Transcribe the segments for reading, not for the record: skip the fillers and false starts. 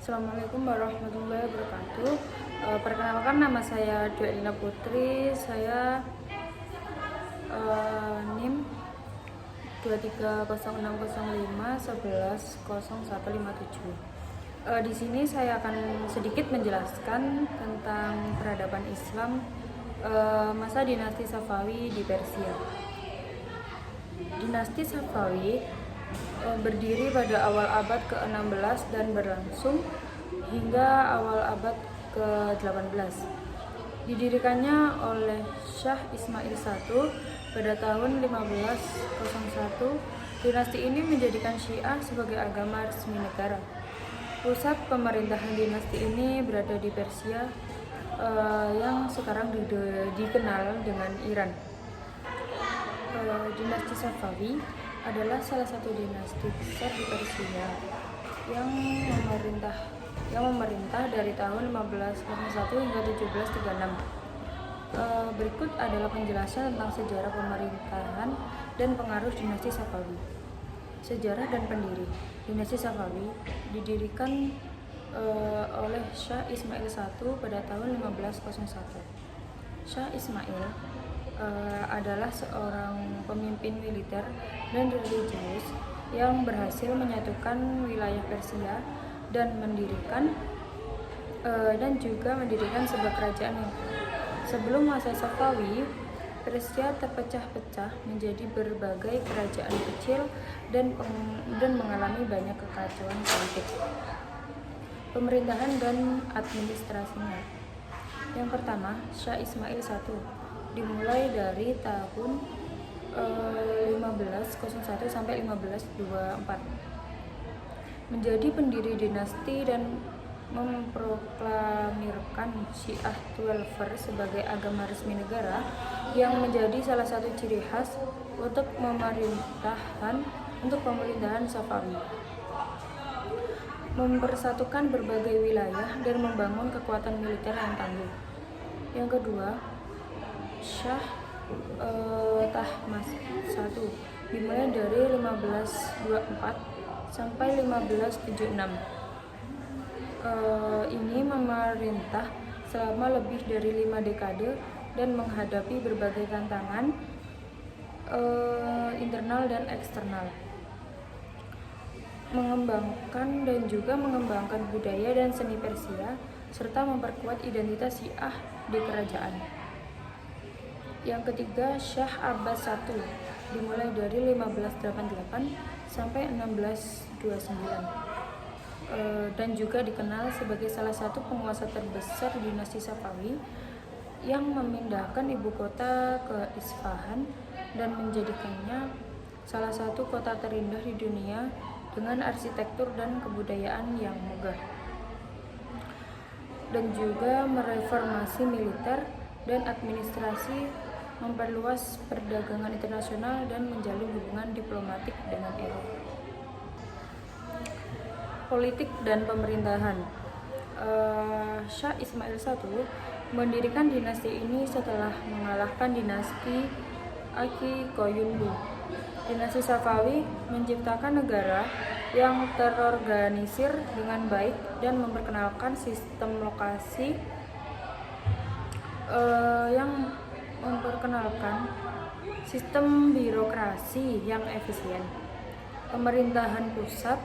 Assalamualaikum warahmatullahi wabarakatuh. Perkenalkan, nama saya Duelina Putri. Saya NIM 230605110157. Di sini saya akan sedikit menjelaskan tentang peradaban Islam masa dinasti Safawi di Persia. Dinasti Safawi berdiri pada awal abad ke-16 dan berlangsung hingga awal abad ke-18. Didirikannya oleh Syah Ismail I pada tahun 1501. Dinasti ini menjadikan Syiah sebagai agama resmi negara. Pusat pemerintahan dinasti ini berada di Persia, yang sekarang dikenal dengan Iran. Dinasti Safawi adalah salah satu dinasti besar di Persia yang memerintah dari tahun 1501 hingga 1736. Berikut adalah penjelasan tentang sejarah pemerintahan dan pengaruh dinasti Safawi. Sejarah dan pendiri. Dinasti Safawi didirikan oleh Syah Ismail I pada tahun 1501. Syah Ismail adalah seorang pemimpin militer dan religius yang berhasil menyatukan wilayah Persia dan juga mendirikan sebuah kerajaan yang sebelum masa Safawi. Persia terpecah-pecah menjadi berbagai kerajaan kecil dan mengalami banyak kekacauan politik, pemerintahan dan administrasinya. Yang pertama, Syah Ismail I dimulai dari tahun 1501 sampai 1524. Menjadi pendiri dinasti dan memproklamirkan Syiah Twelver sebagai agama resmi negara, yang menjadi salah satu ciri khas untuk pemerintahan Safawi. Mempersatukan berbagai wilayah dan membangun kekuatan militer yang tangguh. Yang kedua, Syah Tahmasp I dimulai dari 1524 sampai 1576. Ini memerintah selama lebih dari 5 dekade dan menghadapi berbagai tantangan internal dan eksternal. Mengembangkan budaya dan seni Persia serta memperkuat identitas Syiah di kerajaan. Yang ketiga, Syah Abbas I dimulai dari 1588 sampai 1629 dan juga dikenal sebagai salah satu penguasa terbesar dinasti Safawi yang memindahkan ibu kota ke Isfahan dan menjadikannya salah satu kota terindah di dunia dengan arsitektur dan kebudayaan yang megah, dan juga mereformasi militer dan administrasi, memperluas perdagangan internasional dan menjalin hubungan diplomatik dengan Eropa. Politik dan pemerintahan. Syah Ismail I mendirikan dinasti ini setelah mengalahkan dinasti Aki Koyunlu. Dinasti Safawi menciptakan negara yang terorganisir dengan baik dan memperkenalkan sistem birokrasi yang efisien. Pemerintahan pusat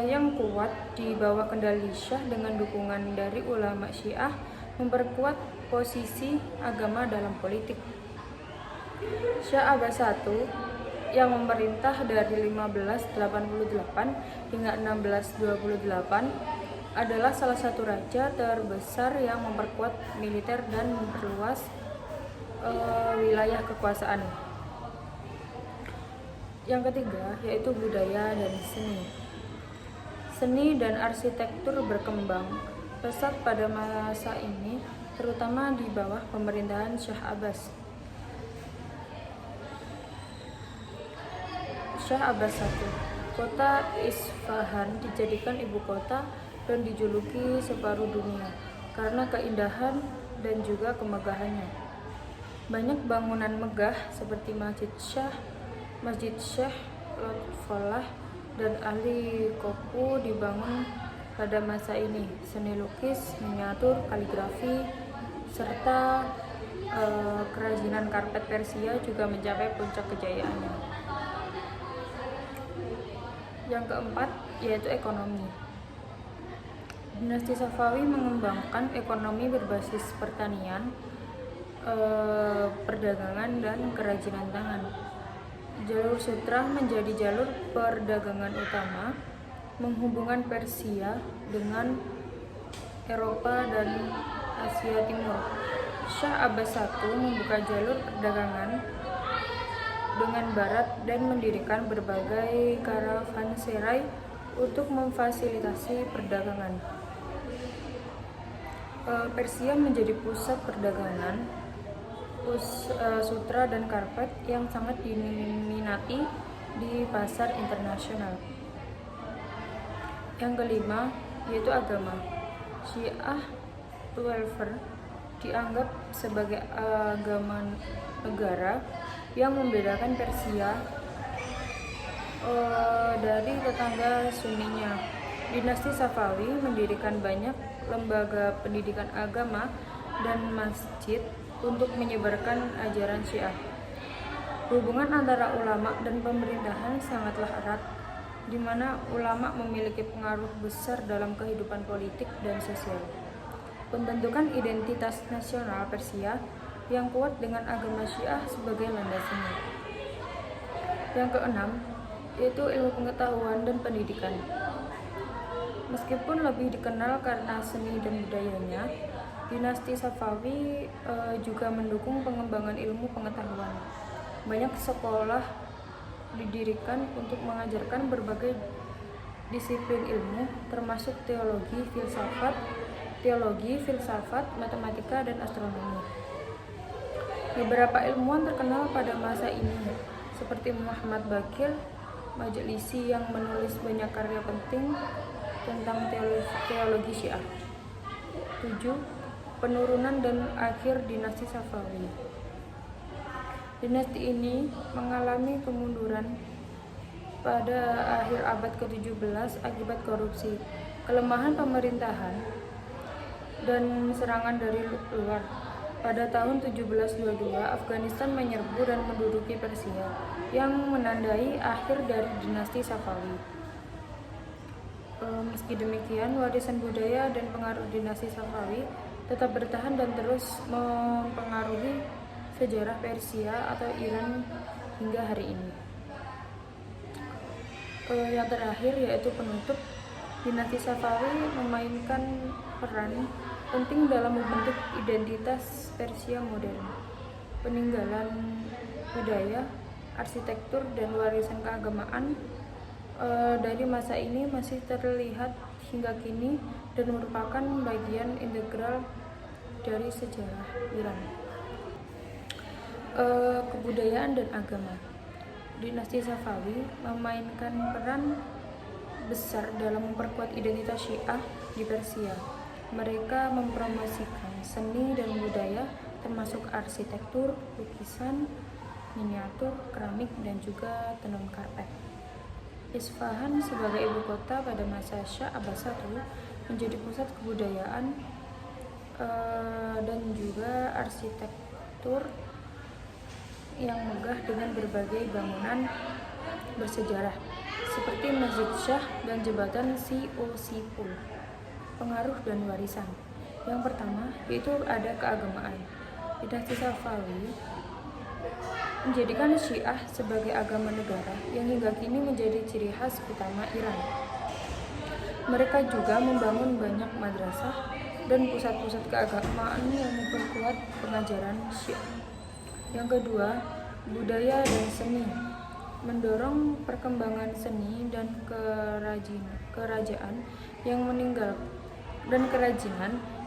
yang kuat di bawah kendali Syah dengan dukungan dari ulama Syiah memperkuat posisi agama dalam politik. Syah Abbas I yang memerintah dari 1588 hingga 1628 adalah salah satu raja terbesar yang memperkuat militer dan memperluas wilayah kekuasaan. Yang ketiga, yaitu budaya dan seni. Seni dan arsitektur berkembang pesat pada masa ini, terutama di bawah pemerintahan Syah Abbas. Syah Abbas I, kota Isfahan dijadikan ibu kota dan dijuluki separuh dunia karena keindahan dan juga kemegahannya. Banyak bangunan megah seperti Masjid Syekh Lutfullah dan Ali Kopu dibangun pada masa ini. Seni lukis, miniatur, kaligrafi, serta kerajinan karpet Persia juga mencapai puncak kejayaannya. Yang keempat yaitu ekonomi. Dinasti Safawi mengembangkan ekonomi berbasis pertanian, perdagangan, dan kerajinan tangan. Jalur sutra menjadi jalur perdagangan utama menghubungkan Persia dengan Eropa dan Asia Timur. Syah Abbas I membuka jalur perdagangan dengan barat dan mendirikan berbagai karavanserai untuk memfasilitasi perdagangan. Persia menjadi pusat perdagangan sutra dan karpet yang sangat diminati di pasar internasional. Yang kelima yaitu agama. Syiah Wafer dianggap sebagai agama negara yang membedakan Persia dari tetangga Sunninya. Dinasti Safawi mendirikan banyak lembaga pendidikan agama dan masjid untuk menyebarkan ajaran Syiah. Hubungan antara ulama dan pemerintahan sangatlah erat, di mana ulama memiliki pengaruh besar dalam kehidupan politik dan sosial. Pembentukan identitas nasional Persia yang kuat dengan agama Syiah sebagai landasannya. Yang keenam yaitu ilmu pengetahuan dan pendidikan. Meskipun lebih dikenal karena seni dan budayanya, dinasti Safawi juga mendukung pengembangan ilmu pengetahuan. Banyak sekolah didirikan untuk mengajarkan berbagai disiplin ilmu, termasuk teologi, filsafat, matematika, dan astronomi. Beberapa ilmuwan terkenal pada masa ini, seperti Muhammad Baqir Majlisi yang menulis banyak karya penting tentang teologi Syiah. 7. Penurunan dan akhir dinasti Safawi. Dinasti ini mengalami kemunduran pada akhir abad ke-17 akibat korupsi, kelemahan pemerintahan, dan serangan dari luar. Pada tahun 1722, Afghanistan menyerbu dan menduduki Persia, yang menandai akhir dari dinasti Safawi. Meski demikian, warisan budaya dan pengaruh dinasti Safawi tetap bertahan dan terus mempengaruhi sejarah Persia atau Iran hingga hari ini. Yang terakhir yaitu penutup. Dinasti Safawi memainkan peran penting dalam membentuk identitas Persia modern. Peninggalan budaya, arsitektur, dan warisan keagamaan dari masa ini masih terlihat hingga kini dan merupakan bagian integral dari sejarah Iran. Kebudayaan dan agama. Dinasti Safawi memainkan peran besar dalam memperkuat identitas Syiah di Persia. Mereka mempromosikan seni dan budaya, termasuk arsitektur, lukisan, miniatur, keramik, dan juga tenun karpet. Isfahan sebagai ibu kota pada masa Syah Abbas I menjadi pusat kebudayaan dan juga arsitektur yang megah dengan berbagai bangunan bersejarah seperti Masjid Syah dan jembatan Sipul. Pengaruh dan warisan. Yang pertama yaitu ada keagamaan. Dinasti Safawi menjadikan Syiah sebagai agama negara yang hingga kini menjadi ciri khas utama Iran. Mereka juga membangun banyak madrasah dan pusat-pusat keagamaan yang memperkuat pengajaran Syiah. Yang kedua, budaya dan seni. Mendorong perkembangan seni dan kerajinan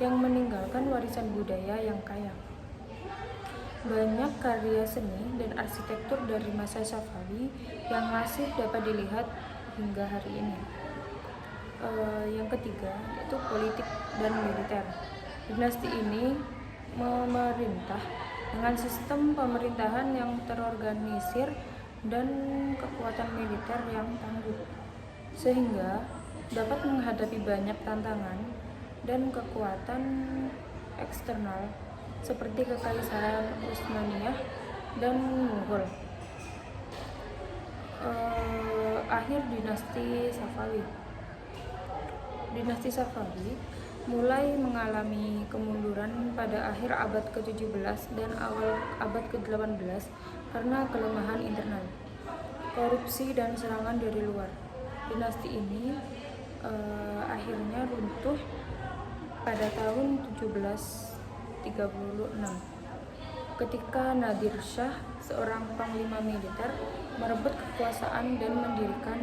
yang meninggalkan warisan budaya yang kaya. Banyak karya seni dan arsitektur dari masa Safawi yang masih dapat dilihat hingga hari ini. Yang ketiga yaitu politik dan militer. Dinasti ini memerintah dengan sistem pemerintahan yang terorganisir dan kekuatan militer yang tangguh, sehingga dapat menghadapi banyak tantangan dan kekuatan eksternal seperti Kekaisaran Utsmaniyah dan Mughal. Akhir dinasti Safawi. Dinasti Safawi mulai mengalami kemunduran pada akhir abad ke-17 dan awal abad ke-18 karena kelemahan internal, korupsi dan serangan dari luar. Dinasti ini akhirnya runtuh pada tahun 1736 ketika Nadir Shah, seorang panglima militer, merebut kekuasaan dan mendirikan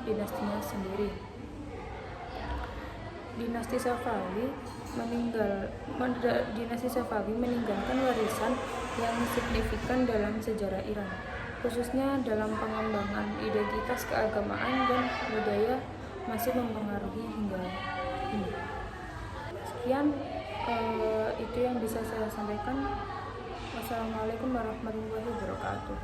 dinastinya sendiri. Dinasti Safawi meninggalkan warisan yang signifikan dalam sejarah Iran, khususnya dalam pengembangan identitas keagamaan dan budaya masih mempengaruhi hingga ini. Sekian itu yang bisa saya sampaikan. Wassalamualaikum warahmatullahi wabarakatuh.